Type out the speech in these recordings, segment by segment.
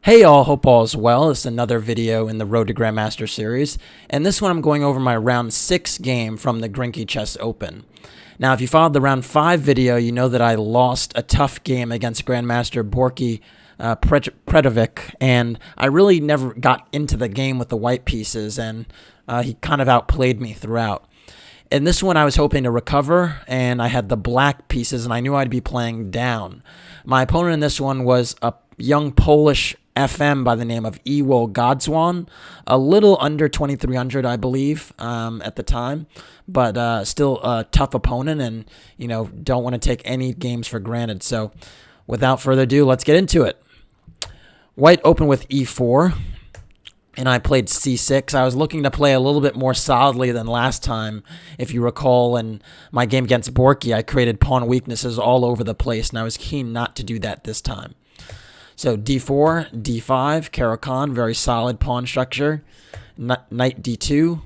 Hey all, hope all is well. It's another video in the Road to Grandmaster series, and this one I'm going over my round 6 game from the Grenke Chess Open. Now, if you followed the round 5 video, you know that I lost a tough game against Grandmaster Borky Predovic, and I really never got into the game with the white pieces, and he kind of outplayed me throughout. In this one, I was hoping to recover, and I had the black pieces, and I knew I'd be playing down. My opponent in this one was a young Polish FM by the name of Godzwon, a little under 2,300, I believe, at the time, but still a tough opponent, and don't want to take any games for granted. So, without further ado, let's get into it. White opened with e4, and I played c6. I was looking to play a little bit more solidly than last time. If you recall, in my game against Borky, I created pawn weaknesses all over the place, and I was keen not to do that this time. So d4, d5, Caro-Kann, very solid pawn structure. Knight d2,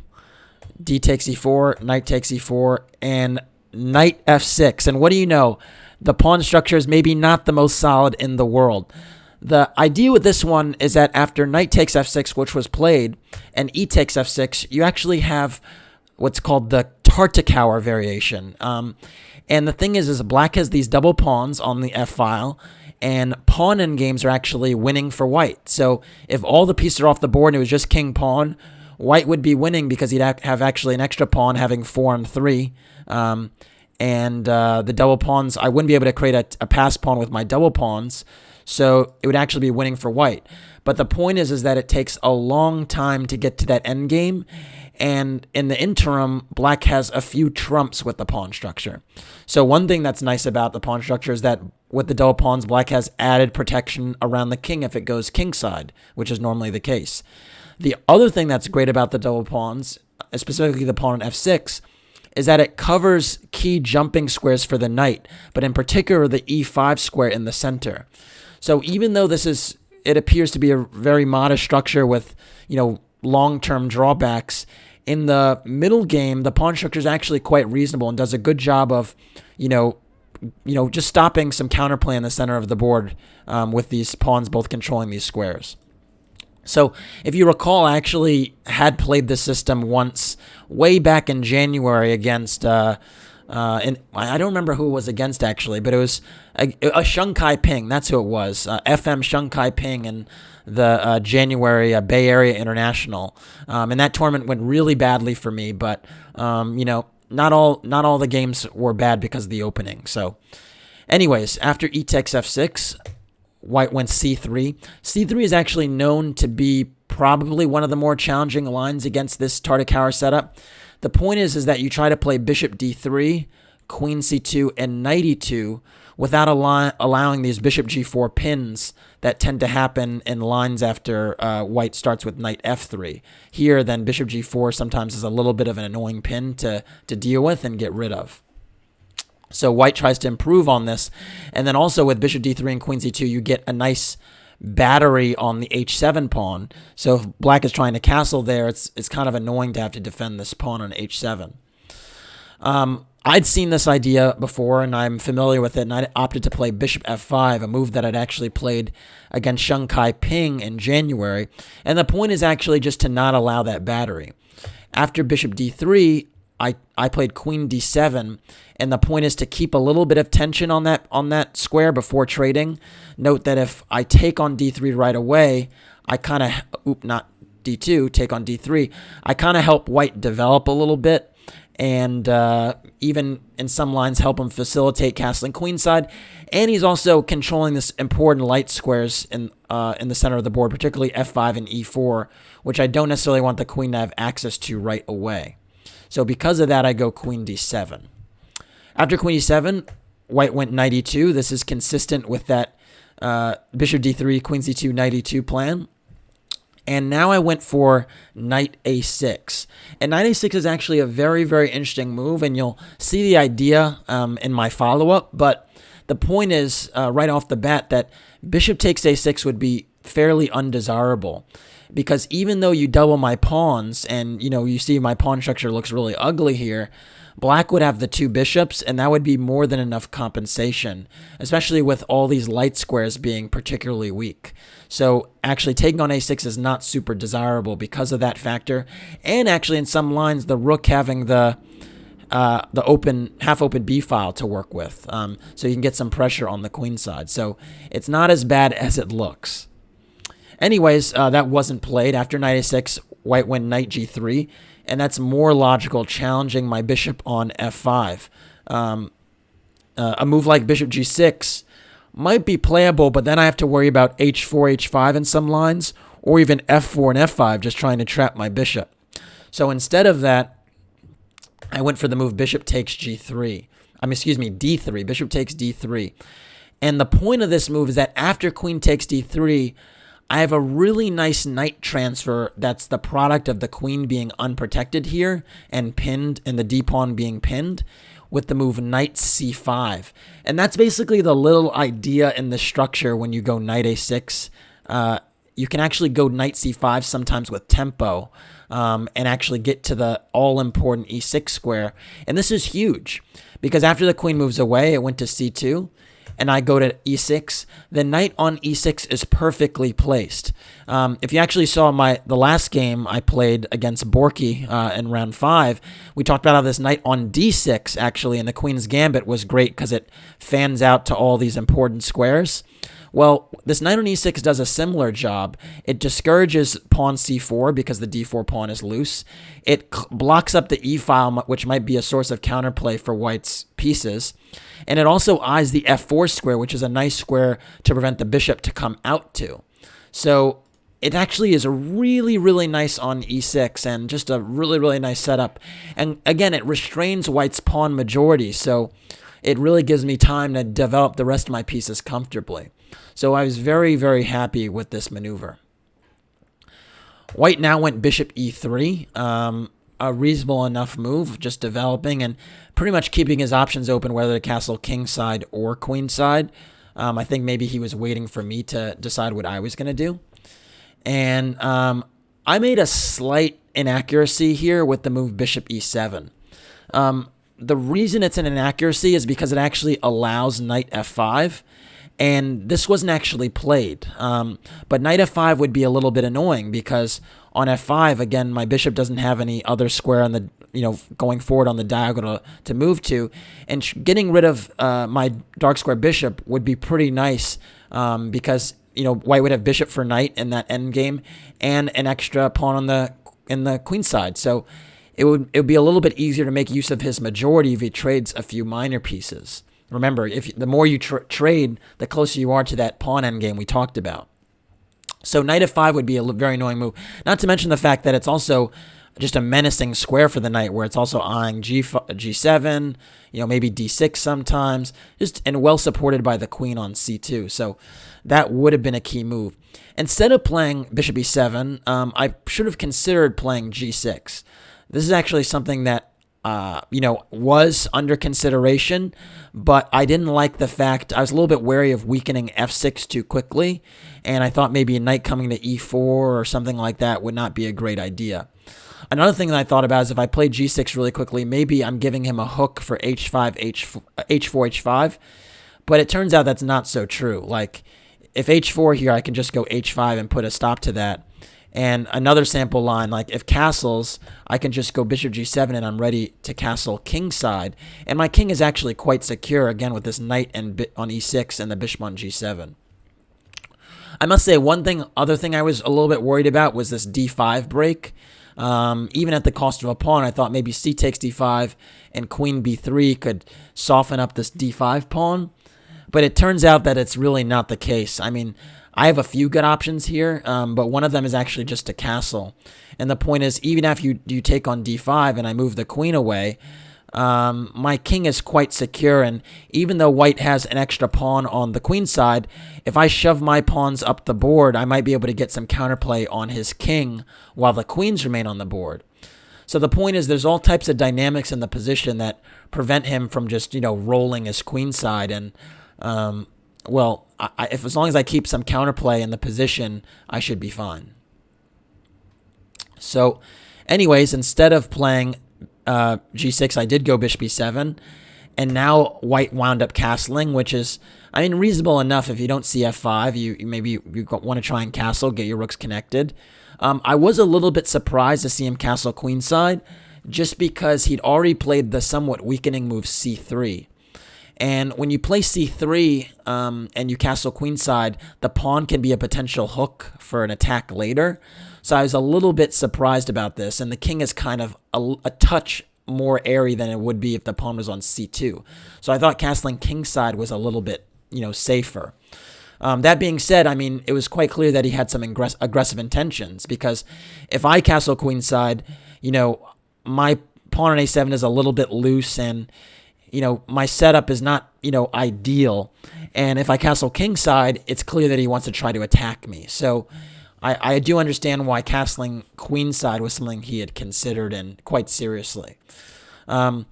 d takes e4, knight takes e4, and knight f6. And what do you know? The pawn structure is maybe not the most solid in the world. The idea with this one is that after knight takes f6, which was played, and e takes f6, you actually have what's called the Tartakower variation. And the thing is black has these double pawns on the f-file, and pawn endgames are actually winning for white. So if all the pieces are off the board and it was just king-pawn, white would be winning because he'd have actually an extra pawn having 4 and 3. The double pawns, I wouldn't be able to create a pass pawn with my double pawns, so it would actually be winning for white. But the point is that it takes a long time to get to that endgame, and in the interim, black has a few trumps with the pawn structure. So one thing that's nice about the pawn structure is that with the double pawns, black has added protection around the king if it goes kingside, which is normally the case. The other thing that's great about the double pawns, specifically the pawn on f6, is that it covers key jumping squares for the knight, but in particular the e5 square in the center. So even though it appears to be a very modest structure with, long-term drawbacks, in the middle game, the pawn structure is actually quite reasonable and does a good job of, just stopping some counterplay in the center of the board with these pawns both controlling these squares. So if you recall, I actually had played this system once way back in January against, and I don't remember who it was against actually, but it was a Shunkai Ping. That's who it was, FM Shunkai Ping in the January Bay Area International. And that tournament went really badly for me, but, not all the games were bad because of the opening. So anyways, after e takes f6, white went c3. c3 is actually known to be probably one of the more challenging lines against this Tartakower setup. The point is that you try to play bishop d3, queen c2, and knight e2 without allowing these bishop g4 pins that tend to happen in lines after white starts with knight f3. Here, then, bishop g4 sometimes is a little bit of an annoying pin to deal with and get rid of. So white tries to improve on this, and then also with bishop d3 and queen c2, you get a nice battery on the h7 pawn. So if black is trying to castle there, it's kind of annoying to have to defend this pawn on h7. I'd seen this idea before, and I'm familiar with it, and I opted to play bishop f5, a move that I'd actually played against Shunkai Ping in January. And the point is actually just to not allow that battery. After bishop d3, I played queen d7, and the point is to keep a little bit of tension on that square before trading. Note that if I take on d3 right away, I kind of, not d2, take on d3, I kind of help white develop a little bit, and even in some lines help him facilitate castling queenside. And he's also controlling this important light squares in the center of the board, particularly f5 and e4, which I don't necessarily want the queen to have access to right away. So because of that, I go queen d7. After queen d7, white went knight e2. This is consistent with that bishop d3, queen c2, knight e2 plan. And now I went for knight a6. And knight a6 is actually a very, very interesting move, and you'll see the idea in my follow-up. But the point is, right off the bat, that bishop takes a6 would be fairly undesirable. Because even though you double my pawns, and you see my pawn structure looks really ugly here, black would have the 2 bishops, and that would be more than enough compensation, especially with all these light squares being particularly weak. So actually taking on a6 is not super desirable because of that factor, and actually in some lines the rook having the half open b file to work with, so you can get some pressure on the queen side. So it's not as bad as it looks. Anyways, that wasn't played. After knight a6, white went knight g3, and that's more logical, challenging my bishop on f5. A move like bishop g6 might be playable, but then I have to worry about h4, h5 in some lines, or even f4 and f5, just trying to trap my bishop. So instead of that, I went for the move bishop takes g3. D3. Bishop takes d3. And the point of this move is that after queen takes d3, I have a really nice knight transfer that's the product of the queen being unprotected here and pinned, and the d-pawn being pinned, with the move knight c5. And that's basically the little idea in the structure when you go knight a6. You can actually go knight c5 sometimes with tempo, and actually get to the all-important e6 square. And this is huge, because after the queen moves away, it went to c2, and I go to e6, the knight on e6 is perfectly placed. If you actually saw the last game I played against Borky in round 5, we talked about how this knight on d6, actually, in the queen's gambit was great because it fans out to all these important squares. Well, this knight on e6 does a similar job. It discourages pawn c4 because the d4 pawn is loose. It blocks up the e file, which might be a source of counterplay for white's pieces. And it also eyes the f4 square, which is a nice square to prevent the bishop to come out to. So it actually is a really, really nice on e6, and just a really, really nice setup. And again, it restrains white's pawn majority, so it really gives me time to develop the rest of my pieces comfortably. So I was very, very happy with this maneuver. White now went bishop e3, a reasonable enough move, just developing and pretty much keeping his options open, whether to castle king side or queen side. I think maybe he was waiting for me to decide what I was going to do. And I made a slight inaccuracy here with the move bishop e7. The reason it's an inaccuracy is because it actually allows knight f5, and this wasn't actually played. But knight f5 would be a little bit annoying because on f5, again, my bishop doesn't have any other square on the, going forward on the diagonal to move to, and getting rid of my dark square bishop would be pretty nice, because white would have bishop for knight in that endgame and an extra pawn in the queen side. So it would be a little bit easier to make use of his majority if he trades a few minor pieces. Remember, the more you trade, the closer you are to that pawn endgame we talked about. So knight f5 would be a very annoying move. Not to mention the fact that it's also just a menacing square for the knight, where it's also eyeing g7, maybe d6 sometimes, and well supported by the queen on c2. So that would have been a key move. Instead of playing bishop e7, I should have considered playing g6. This is actually something that was under consideration, but I didn't like the fact, I was a little bit wary of weakening f6 too quickly, and I thought maybe a knight coming to e4 or something like that would not be a great idea. Another thing that I thought about is if I play g6 really quickly, maybe I'm giving him a hook for h5, h4, h5, but it turns out that's not so true. Like, if h4 here, I can just go h5 and put a stop to that. And another sample line, like if castles, I can just go bishop g7 and I'm ready to castle king side. And my king is actually quite secure, again, with this knight on e6 and the bishop on g7. I must say, other thing I was a little bit worried about was this d5 break. Even at the cost of a pawn, I thought maybe c takes d5 and queen b3 could soften up this d5 pawn. But it turns out that it's really not the case. I mean, I have a few good options here, but one of them is actually just to castle. And the point is, even after you take on d5 and I move the queen away, my king is quite secure. And even though white has an extra pawn on the queen side, if I shove my pawns up the board, I might be able to get some counterplay on his king while the queens remain on the board. So the point is, there's all types of dynamics in the position that prevent him from just, rolling his queen side. And, as long as I keep some counterplay in the position, I should be fine. So, anyways, instead of playing g6, I did go bishop e7, and now white wound up castling, which is, I mean, reasonable enough. If you don't see f5, you maybe you want to try and castle, get your rooks connected. I was a little bit surprised to see him castle queenside, just because he'd already played the somewhat weakening move c3. And when you play c3 and you castle queenside, the pawn can be a potential hook for an attack later. So I was a little bit surprised about this, and the king is kind of a touch more airy than it would be if the pawn was on c2. So I thought castling kingside was a little bit, safer. That being said, I mean, it was quite clear that he had some aggressive intentions, because if I castle queenside, my pawn on a7 is a little bit loose, and my setup is not, ideal. And if I castle kingside, it's clear that he wants to try to attack me. So I do understand why castling queenside was something he had considered, and quite seriously. I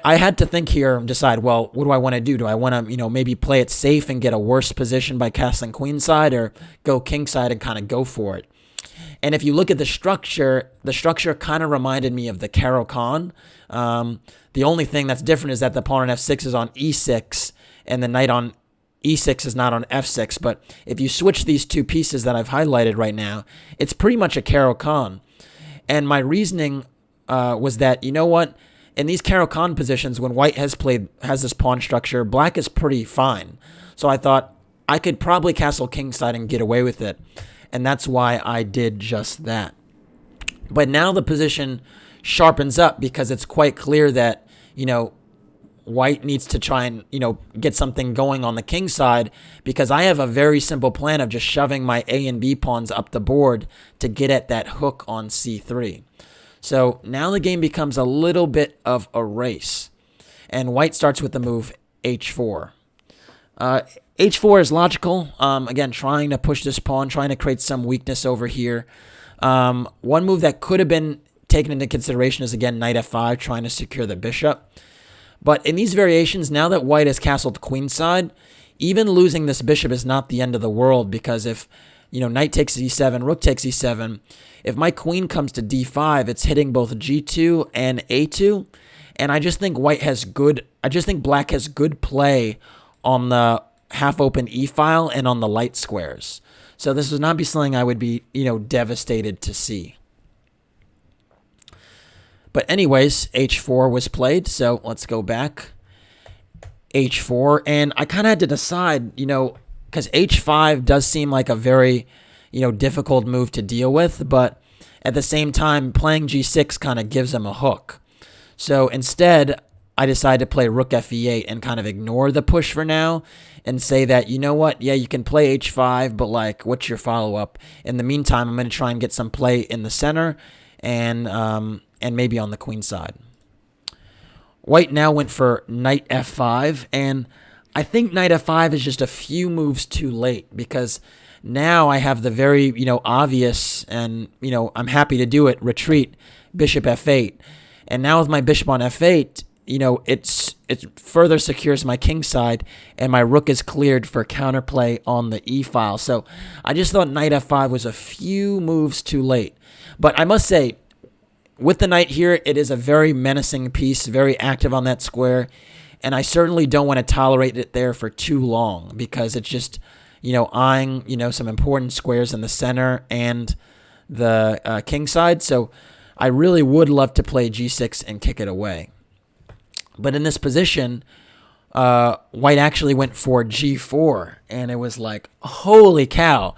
had to think here and decide, well, what do I want to do? Do I want to, maybe play it safe and get a worse position by castling queenside, or go kingside and kind of go for it? And if you look at the structure kind of reminded me of the Caro-Kann. The only thing that's different is that the pawn on f6 is on e6, and the knight on e6 is not on f6. But if you switch these two pieces that I've highlighted right now, it's pretty much a Caro-Kann. And my reasoning was that, in these Caro-Kann positions, when white has this pawn structure, black is pretty fine. So I thought I could probably castle kingside and get away with it. And that's why I did just that. But now the position sharpens up, because it's quite clear that, white needs to try and, get something going on the king side, because I have a very simple plan of just shoving my A and B pawns up the board to get at that hook on c3. So now the game becomes a little bit of a race, and white starts with the move h4. H4 is logical. Again, trying to push this pawn, trying to create some weakness over here. One move that could have been taken into consideration is, again, knight f5, trying to secure the bishop. But in these variations, now that white has castled queenside, even losing this bishop is not the end of the world, because if, knight takes e7, rook takes e7, if my queen comes to d5, it's hitting both g2 and a2. And I just think black has good play on the half-open e-file and on the light squares. So this would not be something I would be, devastated to see. But anyways, h4 was played, so let's go back. h4, and I kind of had to decide, because h5 does seem like a very, difficult move to deal with, but at the same time, playing g6 kind of gives him a hook. So instead, I decided to play rook fe8 and kind of ignore the push for now, and say that, yeah, you can play h5, but what's your follow-up? In the meantime, I'm going to try and get some play in the center, and maybe on the queen side. White now went for knight f5, and I think knight f5 is just a few moves too late, because now I have the very, obvious, and, I'm happy to do it, retreat, bishop f8. And now with my bishop on f8, it further secures my king side, and my rook is cleared for counterplay on the e-file. So I just thought knight f5 was a few moves too late. But I must say, with the knight here, it is a very menacing piece, very active on that square, and I certainly don't want to tolerate it there for too long, because it's just, eyeing, some important squares in the center and the king side. So I really would love to play g6 and kick it away. But in this position, white actually went for g4, and it was like, holy cow,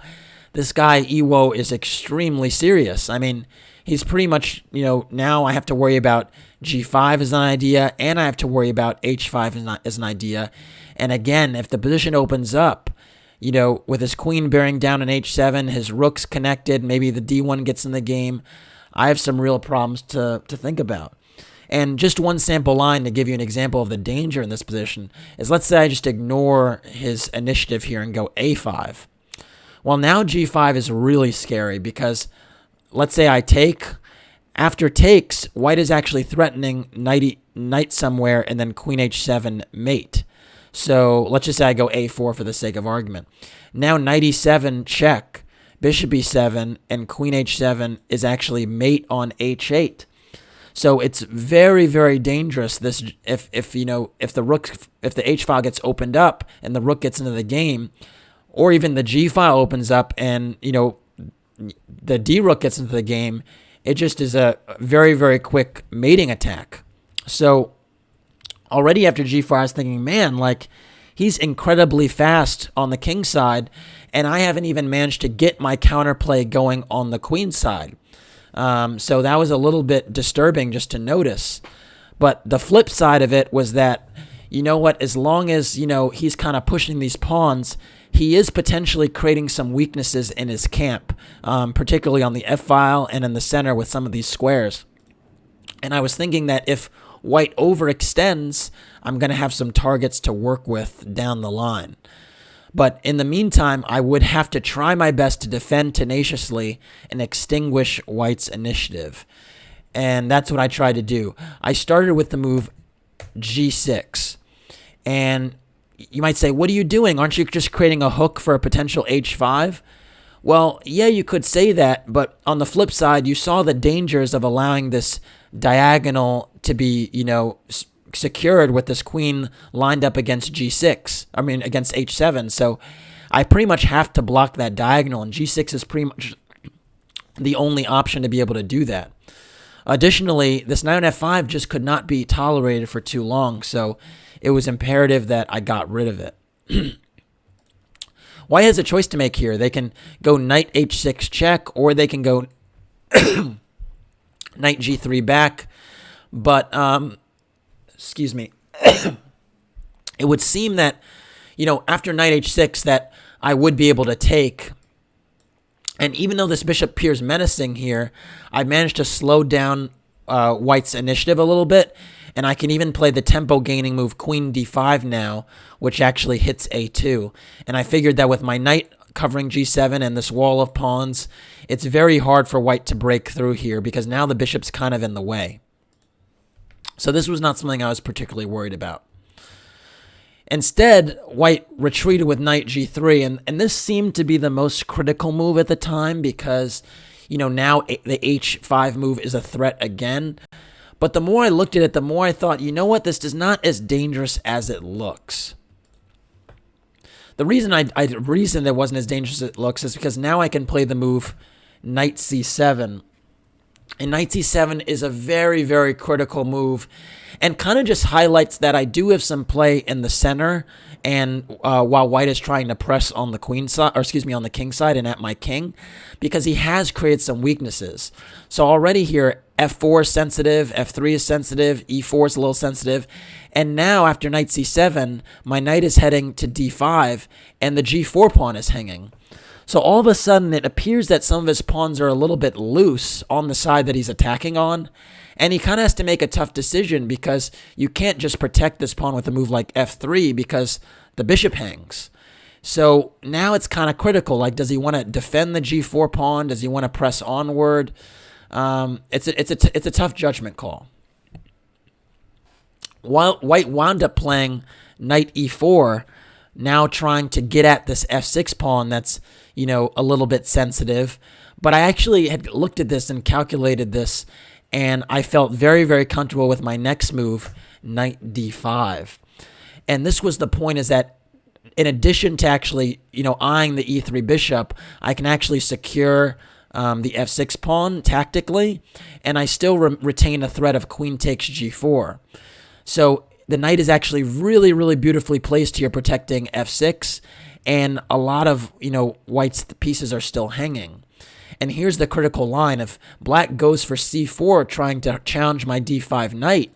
this guy Iwo is extremely serious. I mean, he's pretty much, now I have to worry about g5 as an idea, and I have to worry about h5 as an idea. And again, if the position opens up, with his queen bearing down on h7, his rook's connected, maybe the d1 gets in the game, I have some real problems to think about. And just one sample line to give you an example of the danger in this position is, let's say I just ignore his initiative here and go a5. Well, now g5 is really scary, because let's say I take. After takes, white is actually threatening knight somewhere and then queen h7 mate. So let's just say I go a4 for the sake of argument. Now knight e7 check, bishop e7, and queen h7 is actually mate on h8. So it's very, very dangerous. This if the H file gets opened up and the rook gets into the game, or even the G file opens up and the D rook gets into the game, it just is a very, very quick mating attack. So already after G4, I was thinking, man, like, he's incredibly fast on the king side, and I haven't even managed to get my counterplay going on the queen side. So that was a little bit disturbing just to notice. But the flip side of it was that, you know what, as long as, he's kind of pushing these pawns, he is potentially creating some weaknesses in his camp, particularly on the F file and in the center with some of these squares. And I was thinking that if white overextends, I'm going to have some targets to work with down the line. But in the meantime, I would have to try my best to defend tenaciously and extinguish white's initiative. And that's what I tried to do. I started with the move G6. And you might say, what are you doing? Aren't you just creating a hook for a potential H5? Well, yeah, you could say that, but on the flip side, you saw the dangers of allowing this diagonal to be, secured with this queen lined up against against H7. So I pretty much have to block that diagonal, and G6 is pretty much the only option to be able to do that. Additionally, this knight on F5 just could not be tolerated for too long, so it was imperative that I got rid of it. White has a choice to make here. They can go knight H6 check, or they can go knight G3 back. But, excuse me, it would seem that, after knight H6 that I would be able to take. And even though this bishop appears menacing here, I managed to slow down White's initiative a little bit. And I can even play the tempo-gaining move Queen D5 now, which actually hits A2. And I figured that with my knight covering G7 and this wall of pawns, it's very hard for White to break through here because now the bishop's kind of in the way. So this was not something I was particularly worried about. Instead, White retreated with knight G3, and this seemed to be the most critical move at the time because, now the H5 move is a threat again. But the more I looked at it, the more I thought, this is not as dangerous as it looks. The reason reason it wasn't as dangerous as it looks is because now I can play the move knight C7. And knight C7 is a very, very critical move and kind of just highlights that I do have some play in the center and while White is trying to press on the queen side, on the king side and at my king, because he has created some weaknesses. So already here, F4 is sensitive, F3 is sensitive, E4 is a little sensitive, and now after knight C7, my knight is heading to D5 and the G4 pawn is hanging. So all of a sudden, it appears that some of his pawns are a little bit loose on the side that he's attacking on. And he kind of has to make a tough decision because you can't just protect this pawn with a move like F3 because the bishop hangs. So now it's kind of critical. Like, does he want to defend the G4 pawn? Does he want to press onward? It's a tough judgment call. While White wound up playing knight E4, now trying to get at this F6 pawn that's, a little bit sensitive. But I actually had looked at this and calculated this, and I felt very, very comfortable with my next move, knight D5. And this was the point, is that in addition to actually, eyeing the E3 bishop, I can actually secure the F6 pawn tactically, and I still retain a threat of queen takes G4. So the knight is actually really, really beautifully placed here, protecting F6, and a lot of, White's pieces are still hanging. And here's the critical line. If Black goes for C4, trying to challenge my D5 knight,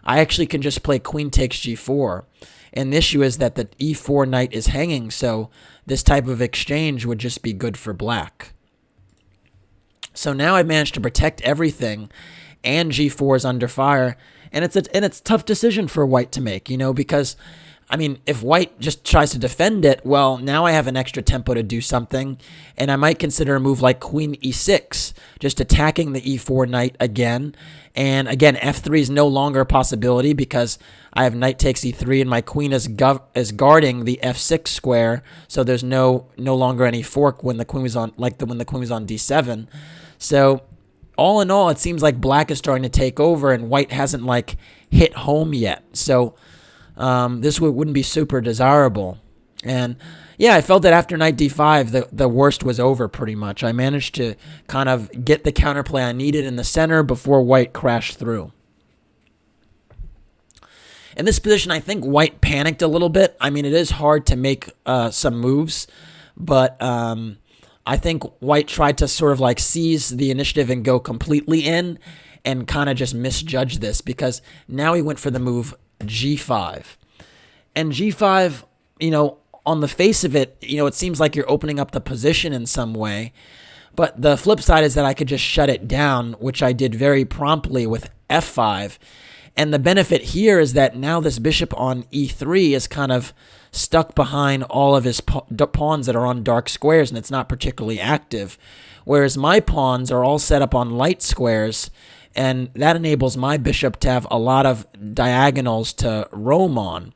I actually can just play queen takes G4. And the issue is that the E4 knight is hanging, so this type of exchange would just be good for Black. So now I've managed to protect everything, and G4 is under fire, and it's a tough decision for White to make, because, if White just tries to defend it, well, now I have an extra tempo to do something, and I might consider a move like Queen E6, just attacking the E4 knight again, and again, F3 is no longer a possibility because I have knight takes E3, and my queen is guarding the F6 square, so there's no longer any fork when the queen was on, when the queen was on D7. So all in all, it seems like black is starting to take over and white hasn't like hit home yet. So this wouldn't be super desirable. And yeah, I felt that after knight d5, the worst was over pretty much. I managed to kind of get the counterplay I needed in the center before white crashed through. In this position, I think white panicked a little bit. I mean, it is hard to make some moves, but I think white tried to sort of like seize the initiative and go completely in and kind of just misjudged this, because now he went for the move g5. And g5, on the face of it, it seems like you're opening up the position in some way. But the flip side is that I could just shut it down, which I did very promptly with f5. And the benefit here is that now this bishop on e3 is kind of stuck behind all of his pawns that are on dark squares, and it's not particularly active. Whereas my pawns are all set up on light squares, and that enables my bishop to have a lot of diagonals to roam on.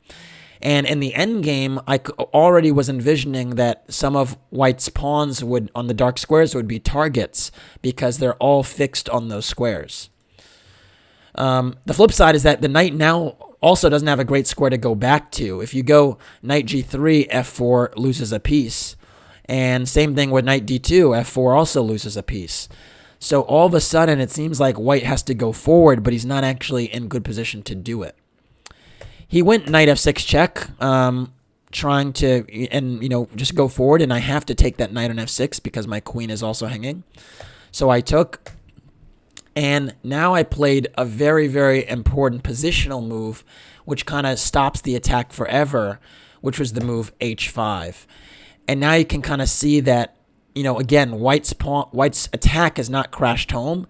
And in the endgame, I already was envisioning that some of white's pawns on the dark squares would be targets because they're all fixed on those squares. The flip side is that the knight now also doesn't have a great square to go back to. If you go knight g3, f4 loses a piece. And same thing with knight d2, f4 also loses a piece. So all of a sudden, it seems like white has to go forward, but he's not actually in good position to do it. He went knight f6 check, trying to, just go forward, and I have to take that knight on f6 because my queen is also hanging. So I took, and now I played a very, very important positional move, which kind of stops the attack forever, which was the move h5. And now you can kind of see that, again, white's attack is not crashed home,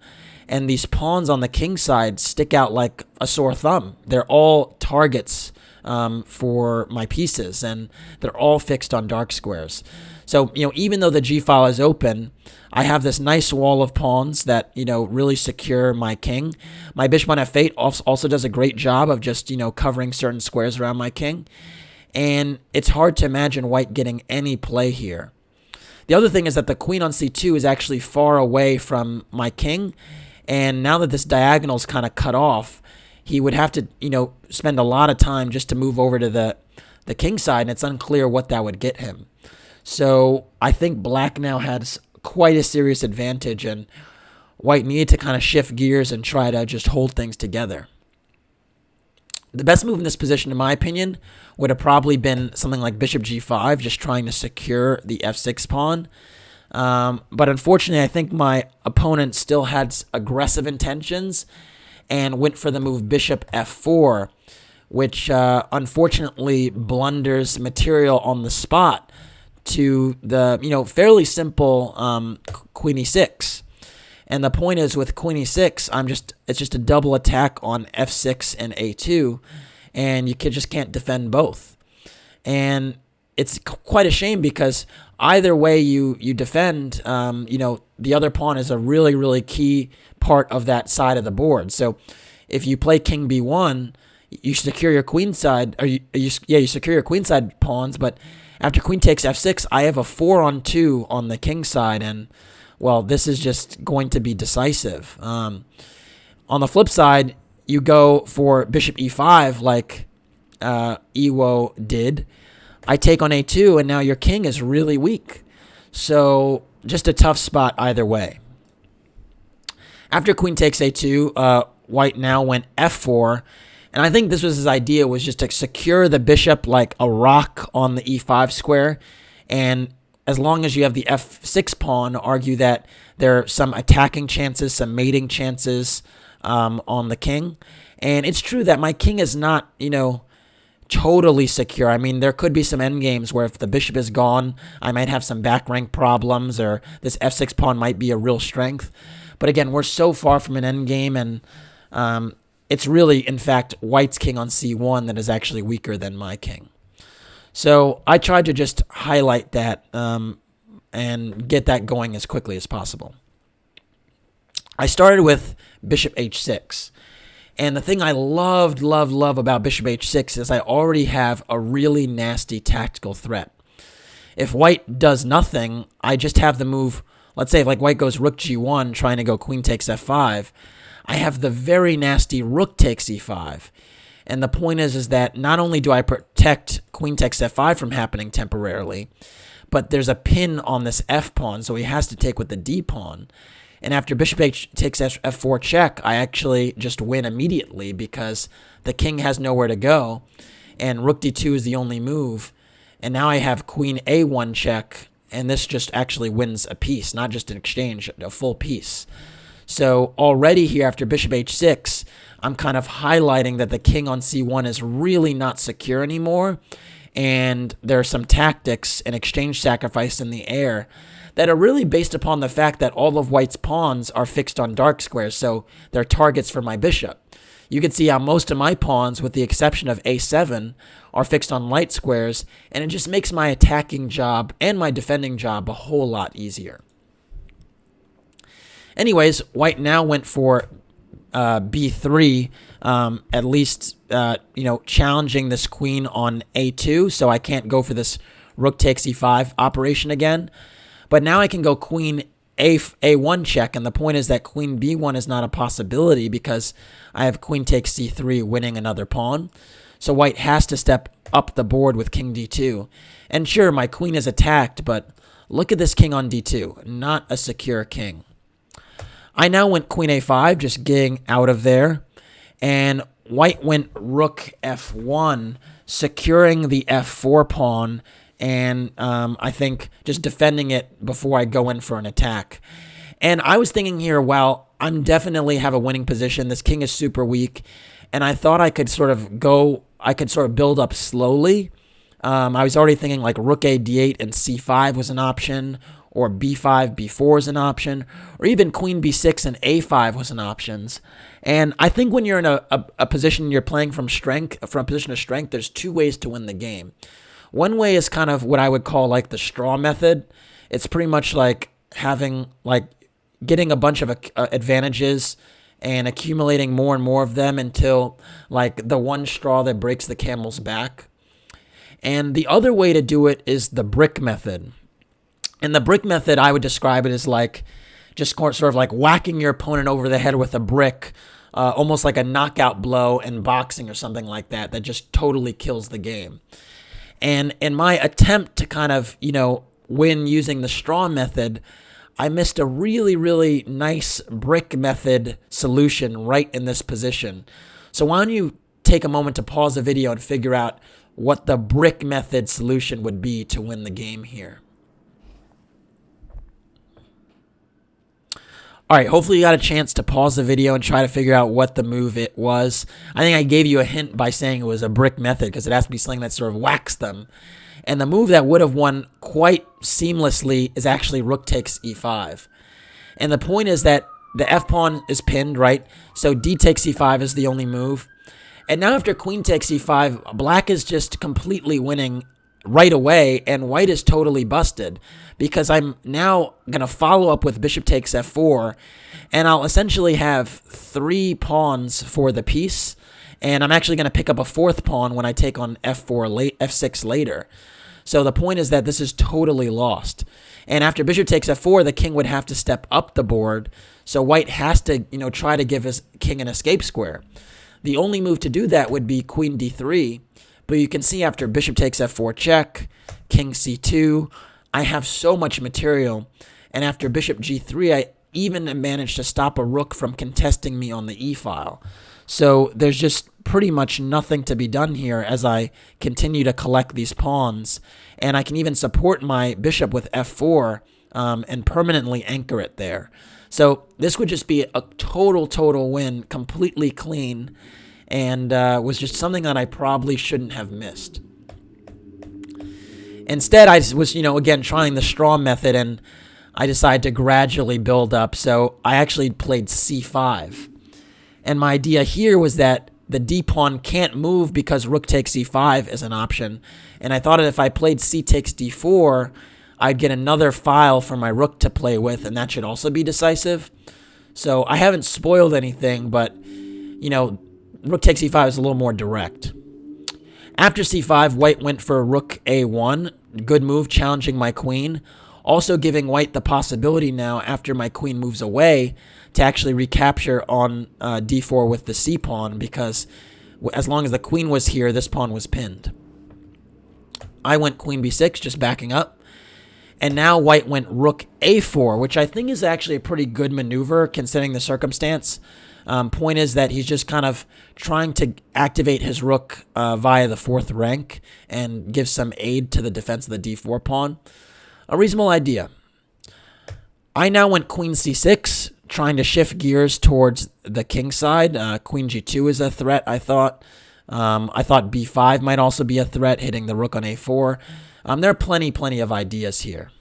and these pawns on the king side stick out like a sore thumb. They're all targets for my pieces, and they're all fixed on dark squares. So, even though the g-file is open, I have this nice wall of pawns that, really secure my king. My bishop on f8 also does a great job of just, covering certain squares around my king. And it's hard to imagine white getting any play here. The other thing is that the queen on c2 is actually far away from my king. And now that this diagonal is kind of cut off, he would have to, spend a lot of time just to move over to the king side, and it's unclear what that would get him. So I think black now has quite a serious advantage, and white needed to kind of shift gears and try to just hold things together. The best move in this position, in my opinion, would have probably been something like bishop g5, just trying to secure the f6 pawn. But unfortunately, I think my opponent still had aggressive intentions and went for the move bishop f4, which unfortunately blunders material on the spot to the fairly simple queen e6. And the point is, with queen e6, it's just a double attack on f6 and a2, and you just can't defend both. And it's quite a shame because either way you defend, the other pawn is a really, really key part of that side of the board. So if you play king b1, you secure your queen side, or you secure your queen side pawns, but after queen takes f6, I have a 4-on-2 on the king side, and well, this is just going to be decisive. On the flip side, you go for bishop e5 like Iwo did. I take on a2, and now your king is really weak. So just a tough spot either way. After queen takes a2, white now went f4. And I think this was his idea, was just to secure the bishop like a rock on the e5 square. And as long as you have the f6 pawn, argue that there are some attacking chances, some mating chances on the king. And it's true that my king is not, totally secure. I mean, there could be some endgames where if the bishop is gone, I might have some back rank problems, or this f6 pawn might be a real strength. But again, we're so far from an endgame, and it's really, in fact, white's king on c1 that is actually weaker than my king. So I tried to just highlight that and get that going as quickly as possible. I started with bishop h6. And the thing I love about bishop h6 is I already have a really nasty tactical threat. If white does nothing, I just have the move let's say if like white goes rook g1, trying to go queen takes f5, I have the very nasty rook takes e5. And the point is that not only do I protect queen takes f5 from happening temporarily, but there's a pin on this f pawn, so he has to take with the d pawn. And after bishop h takes f4 check, I actually just win immediately because the king has nowhere to go, and rook d2 is the only move. And now I have queen a1 check, and this just actually wins a piece, not just an exchange, a full piece. So already here after bishop h6, I'm kind of highlighting that the king on c1 is really not secure anymore, and there are some tactics and exchange sacrifice in the air that are really based upon the fact that all of white's pawns are fixed on dark squares, so they're targets for my bishop. You can see how most of my pawns, with the exception of a7, are fixed on light squares, and it just makes my attacking job and my defending job a whole lot easier. Anyways, white now went for b3, at least, challenging this queen on a2, so I can't go for this rook takes e5 operation again. But now I can go queen a1 check, and the point is that queen b1 is not a possibility because I have queen takes c3 winning another pawn. So white has to step up the board with king d2. And sure, my queen is attacked, but look at this king on d2. Not a secure king. I now went queen a5, just getting out of there. And white went rook f1, securing the f4 pawn, and I think just defending it before I go in for an attack. And I was thinking here, well, I'm definitely have a winning position. This king is super weak, and I thought I could sort of build up slowly. I was already thinking like rook a d8 and c5 was an option, or b5, b4 is an option, or even queen b6 and a5 was an option. And I think when you're in a position you're playing from a position of strength, there's two ways to win the game. One way is kind of what I would call like the straw method. It's pretty much like getting a bunch of advantages and accumulating more and more of them until like the one straw that breaks the camel's back. And the other way to do it is the brick method. And the brick method, I would describe it as like just sort of like whacking your opponent over the head with a brick, almost like a knockout blow in boxing or something like that, that just totally kills the game. And in my attempt to kind of, win using the straw method, I missed a really, really nice brick method solution right in this position. So why don't you take a moment to pause the video and figure out what the brick method solution would be to win the game here. All right, hopefully you got a chance to pause the video and try to figure out what the move it was. I think I gave you a hint by saying it was a brick method because it has to be something that sort of whacks them. And the move that would have won quite seamlessly is actually rook takes e5. And the point is that the f-pawn is pinned, right? So d takes e5 is the only move. And now after queen takes e5, black is just completely winning right away, and white is totally busted because I'm now going to follow up with bishop takes f4, and I'll essentially have 3 pawns for the piece, and I'm actually going to pick up a 4th pawn when I take on f6 later. So the point is that this is totally lost. And after bishop takes f4, the king would have to step up the board, so white has to, try to give his king an escape square. The only move to do that would be queen d3, but you can see after bishop takes f4 check, king c2, I have so much material. And after bishop g3, I even managed to stop a rook from contesting me on the e-file. So there's just pretty much nothing to be done here as I continue to collect these pawns. And I can even support my bishop with f4 and permanently anchor it there. So this would just be a total win, completely clean, and was just something that I probably shouldn't have missed. Instead, I was, again, trying the straw method, and I decided to gradually build up. So I actually played c5. And my idea here was that the d-pawn can't move because rook takes e5 is an option. And I thought that if I played c takes d4, I'd get another file for my rook to play with, and that should also be decisive. So I haven't spoiled anything, but, rook takes e5 is a little more direct. After c5, white went for rook a1. Good move, challenging my queen. also giving white the possibility now, after my queen moves away, to actually recapture on d4 with the c-pawn, because as long as the queen was here, this pawn was pinned. I went queen b6, just backing up. And now white went rook a4, which I think is actually a pretty good maneuver considering the circumstance. Point is that he's just kind of trying to activate his rook via the fourth rank and give some aid to the defense of the d4 pawn. A reasonable idea. I now went queen c6, trying to shift gears towards the king side. Queen g2 is a threat, I thought. I thought b5 might also be a threat, hitting the rook on a4. There are plenty of ideas here.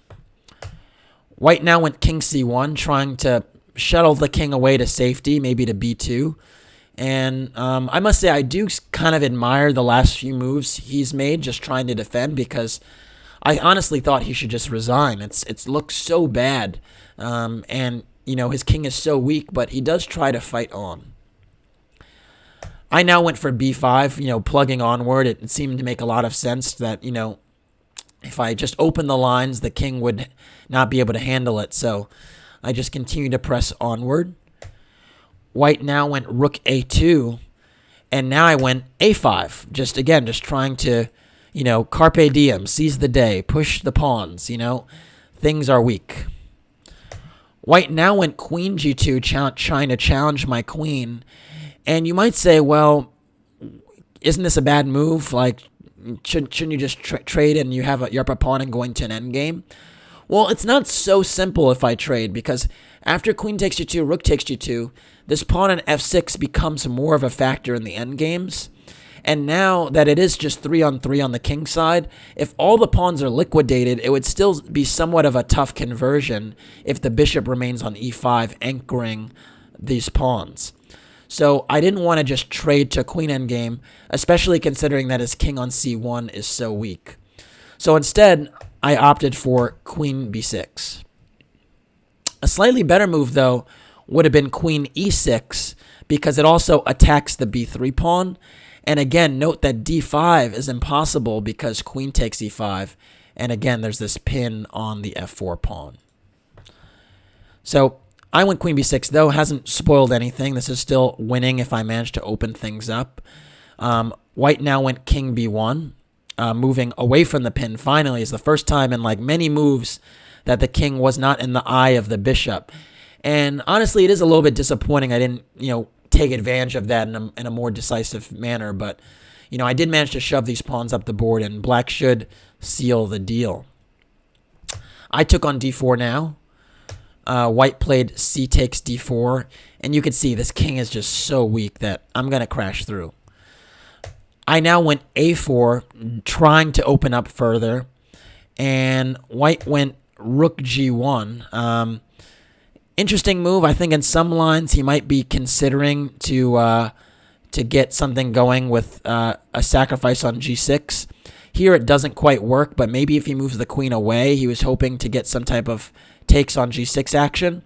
White now went king c1, trying to shuttle the king away to safety, maybe to b2. And I must say, I do kind of admire the last few moves he's made, just trying to defend, because I honestly thought he should just resign. It's looked so bad. And, you know, his king is so weak, but he does try to fight on. I now went for b5, you know, plugging onward. It seemed to make a lot of sense that, you know, if I just open the lines, the king would not be able to handle it. So I just continue to press onward. White now went rook a2, and now I went a5. Just trying to, you know, carpe diem, seize the day, push the pawns, you know. Things are weak. White now went queen g2, trying to challenge my queen. And you might say, well, isn't this a bad move? Like, shouldn't you just trade and you have your upper pawn and going to an endgame? Well, it's not so simple if I trade, because after queen takes g2, rook takes g2, this pawn on f6 becomes more of a factor in the endgames. And now that it is just 3-on-3 on the king side, if all the pawns are liquidated, it would still be somewhat of a tough conversion if the bishop remains on e5, anchoring these pawns. So I didn't want to just trade to queen endgame, especially considering that his king on c1 is so weak. So instead, I opted for queen b6. A slightly better move, though, would have been queen e6, because it also attacks the b3 pawn. And again, note that d5 is impossible because queen takes e5. And again, there's this pin on the f4 pawn. So I went queen b6, though. Hasn't spoiled anything. This is still winning if I manage to open things up. White now went king b1, moving away from the pin. Finally, is the first time in like many moves that the king was not in the eye of the bishop. And honestly, it is a little bit disappointing. I didn't, you know, take advantage of that in a more decisive manner. But, you know, I did manage to shove these pawns up the board, and black should seal the deal. I took on d4 now. White played c takes d4, and you can see this king is just so weak that I'm going to crash through. I now went a4, trying to open up further, and white went rook g1. Interesting move. I think in some lines he might be considering to get something going with a sacrifice on g6. Here it doesn't quite work, but maybe if he moves the queen away, he was hoping to get some type of takes on g6 action.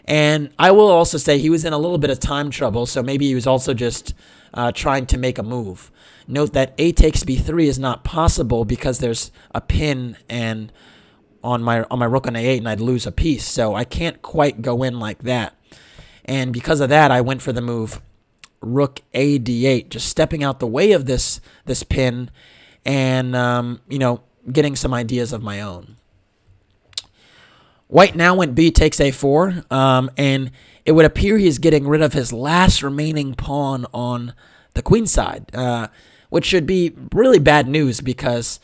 And I will also say he was in a little bit of time trouble, so maybe he was also just trying to make a move. Note that a takes b3 is not possible because there's a pin and on my rook on a8, and I'd lose a piece, so I can't quite go in like that. And because of that, I went for the move rook a d8, just stepping out the way of this pin and you know, getting some ideas of my own. White now went b takes a4, and it would appear he's getting rid of his last remaining pawn on the queen side, which should be really bad news because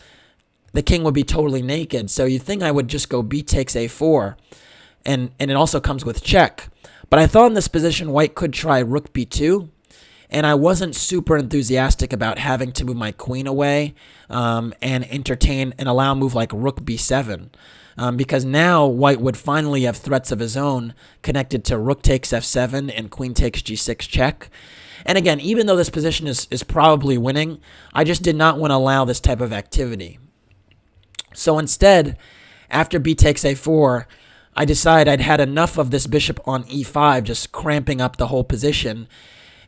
the king would be totally naked. So you'd think I would just go b takes a4, and it also comes with check. But I thought in this position white could try rook b2, and I wasn't super enthusiastic about having to move my queen away and entertain and allow a move like rook b7. Because now white would finally have threats of his own connected to rook takes f7 and queen takes g6 check. And again, even though this position is probably winning, I just did not want to allow this type of activity. So instead, after b takes a4, I decided I'd had enough of this bishop on e5 just cramping up the whole position,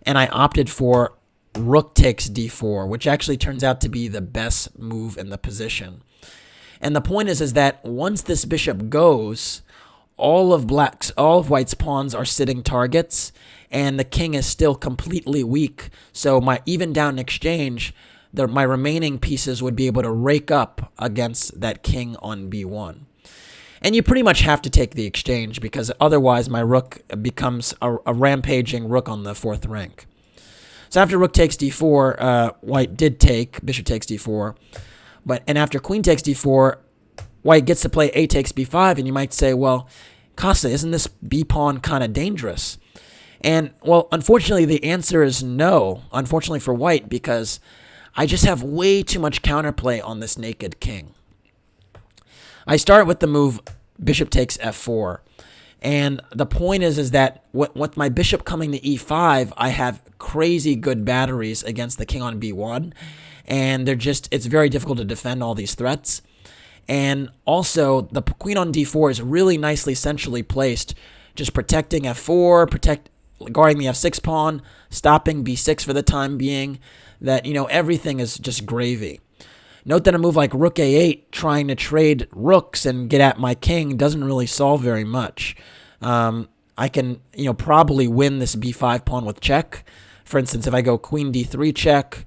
and I opted for rook takes d4, which actually turns out to be the best move in the position. And the point is that once this bishop goes, all of white's pawns are sitting targets, and the king is still completely weak. So my even down exchange, my remaining pieces would be able to rake up against that king on b1. And you pretty much have to take the exchange because otherwise my rook becomes a rampaging rook on the 4th rank. So after rook takes d4, white did take, bishop takes d4. And after queen takes d4, white gets to play a takes b5, and you might say, well, Kassa, isn't this b-pawn kind of dangerous? And, well, unfortunately, the answer is no, unfortunately for white, because I just have way too much counterplay on this naked king. I start with the move bishop takes f4. And the point is that with my bishop coming to e5, I have crazy good batteries against the king on b1. And it's very difficult to defend all these threats. And also, the queen on d4 is really nicely centrally placed, just protecting f4, guarding the f6 pawn, stopping b6 for the time being. That, everything is just gravy. Note that a move like rook a8, trying to trade rooks and get at my king, doesn't really solve very much. I can, probably win this b5 pawn with check. For instance, if I go queen d3 check,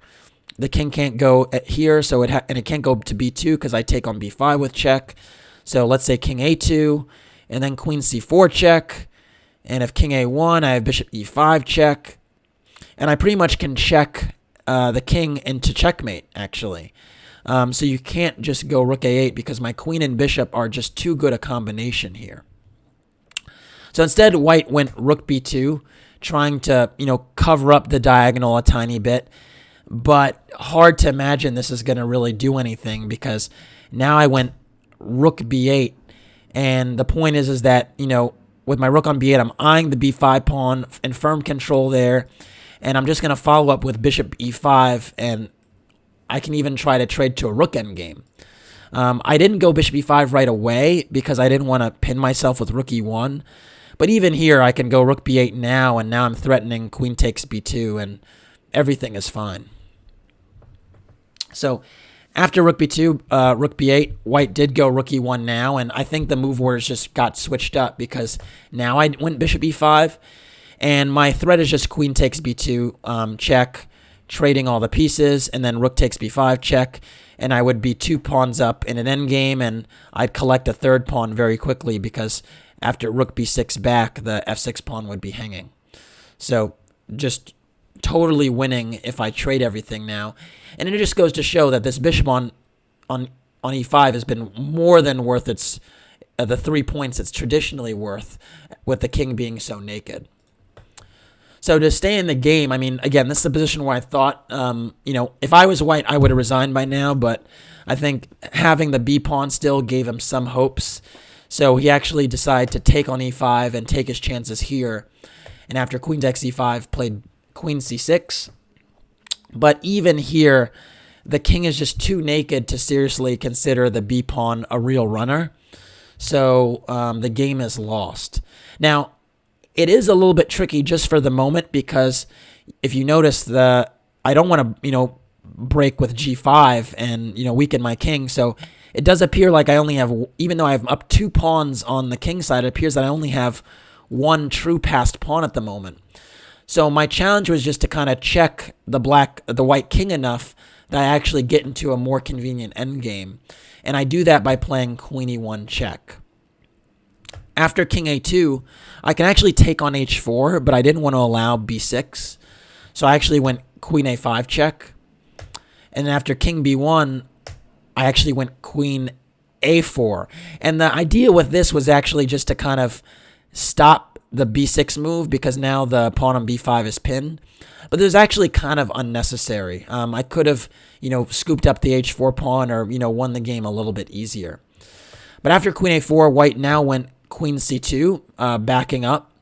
the king can't go here, so it can't go to b2 because I take on b5 with check. So let's say king a2, and then queen c4 check. And if king a1, I have bishop e5 check. And I pretty much can check the king into checkmate, actually. So you can't just go rook a8 because my queen and bishop are just too good a combination here. So instead, white went rook b2, trying to, cover up the diagonal a tiny bit. But hard to imagine this is going to really do anything because now I went rook b8. And the point is that, with my rook on b8, I'm eyeing the b5 pawn in firm control there. And I'm just going to follow up with bishop e5, and I can even try to trade to a rook endgame. I didn't go bishop e5 right away because I didn't want to pin myself with rook e1. But even here, I can go rook b8 now, and now I'm threatening queen takes b2, and everything is fine. So after rook b2, rook b8, white did go rook e1 now, and I think the move orders just got switched up because now I went bishop e5, and my threat is just queen takes b2, check, trading all the pieces, and then rook takes b5, check, and I would be 2 pawns up in an endgame, and I'd collect a 3rd pawn very quickly because after rook b6 back, the f6 pawn would be hanging. So just totally winning if I trade everything now. And it just goes to show that this bishop on e5 has been more than worth the 3 points it's traditionally worth, with the king being so naked. So to stay in the game, I mean, again, this is a position where I thought, if I was white, I would have resigned by now, but I think having the b pawn still gave him some hopes. So he actually decided to take on e5 and take his chances here. And after queen takes e5, played queen c6. But even here, the king is just too naked to seriously consider the b pawn a real runner. So the game is lost. Now, it is a little bit tricky just for the moment because if you notice, I don't want to, break with g5 and, weaken my king. So it does appear like I only have, even though I have up 2 pawns on the king side, it appears that I only have 1 true passed pawn at the moment. So my challenge was just to kind of check the white king enough that I actually get into a more convenient endgame. And I do that by playing queen e1 check. After king a2, I can actually take on h4, but I didn't want to allow b6. So I actually went queen a5 check. And then after king b1, I actually went queen a4. And the idea with this was actually just to kind of stop the b6 move because now the pawn on b5 is pinned. But it was actually kind of unnecessary. I could have, scooped up the h4 pawn or, won the game a little bit easier. But after queen a4, white now went queen c2, backing up.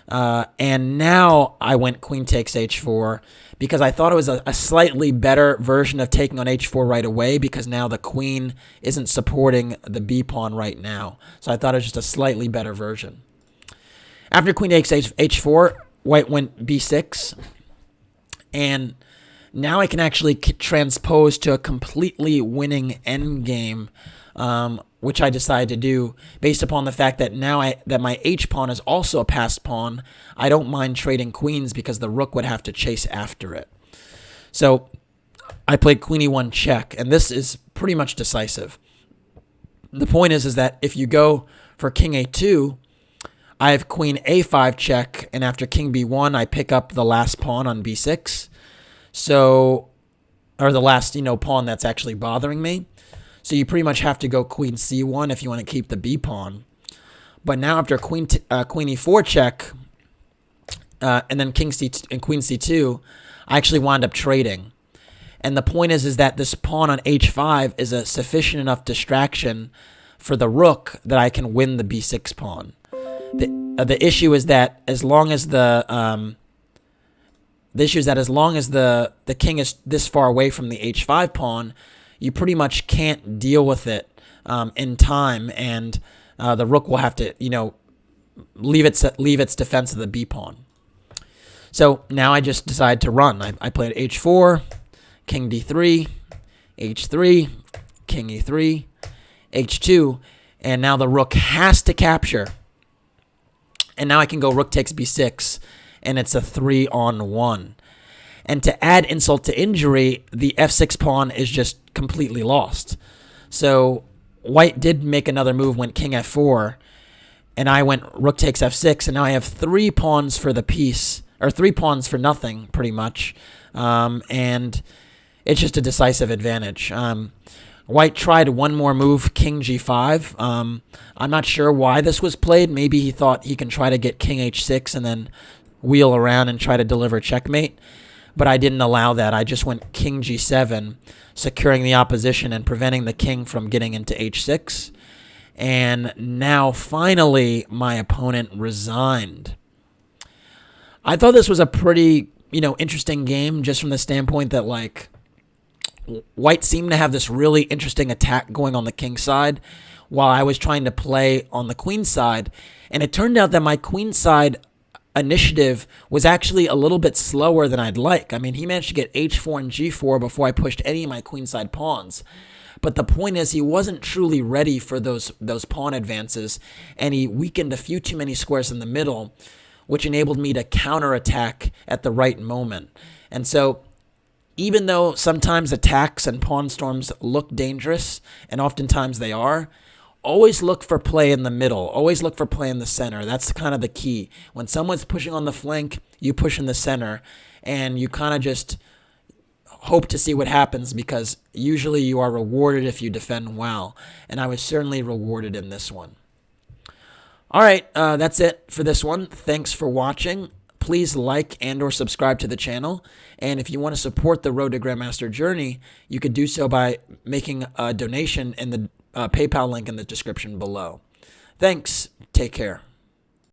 And now I went queen takes h4 because I thought it was a slightly better version of taking on h4 right away because now the queen isn't supporting the b pawn right now. So I thought it was just a slightly better version. After queen takes h4, white went b6. And now I can actually transpose to a completely winning endgame, which I decided to do based upon the fact that now that my H pawn is also a passed pawn, I don't mind trading queens because the rook would have to chase after it. So I played queen e1 check, and this is pretty much decisive. The point is that if you go for king a2, I have queen a5 check, and after king b1, I pick up the last pawn on b6. So, or the last, pawn that's actually bothering me. So you pretty much have to go queen c1 if you want to keep the b pawn. But now after queen e4 check, and then king c and queen c2, I actually wound up trading. And the point is that this pawn on h5 is a sufficient enough distraction for the rook that I can win the b6 pawn. The issue is that as long as the king is this far away from the h5 pawn, you pretty much can't deal with it in time, and the rook will have to leave its defense of the b pawn. So now I just decide to run. I played h4, king d3, h3, king e3, h2, and now the rook has to capture. And now I can go rook takes b6, and it's a 3-on-1. And to add insult to injury, the f6 pawn is just completely lost. So white did make another move, went king f4, and I went rook takes f6, and now I have 3 pawns for the piece, or 3 pawns for nothing, pretty much. And it's just a decisive advantage. White tried one more move, king g5. I'm not sure why this was played. Maybe he thought he can try to get king h6 and then wheel around and try to deliver checkmate. But I didn't allow that. I just went king g7, securing the opposition and preventing the king from getting into h6. And now, finally, my opponent resigned. I thought this was a pretty, interesting game just from the standpoint that, white seemed to have this really interesting attack going on the king side while I was trying to play on the queen side. And it turned out that my queen side initiative was actually a little bit slower than I'd like. I mean, he managed to get h4 and g4 before I pushed any of my queenside pawns. But the point is, he wasn't truly ready for those pawn advances, and he weakened a few too many squares in the middle, which enabled me to counterattack at the right moment. And so, even though sometimes attacks and pawn storms look dangerous, and oftentimes they are, always look for play in the middle. Always look for play in the center. That's kind of the key. When someone's pushing on the flank, you push in the center, and you kind of just hope to see what happens, because usually you are rewarded if you defend well. And I was certainly rewarded in this one. All right, that's it for this one. Thanks for watching. Please like and or subscribe to the channel. And if you want to support the Road to Grandmaster journey, you could do so by making a donation in the PayPal link in the description below. Thanks. Take care.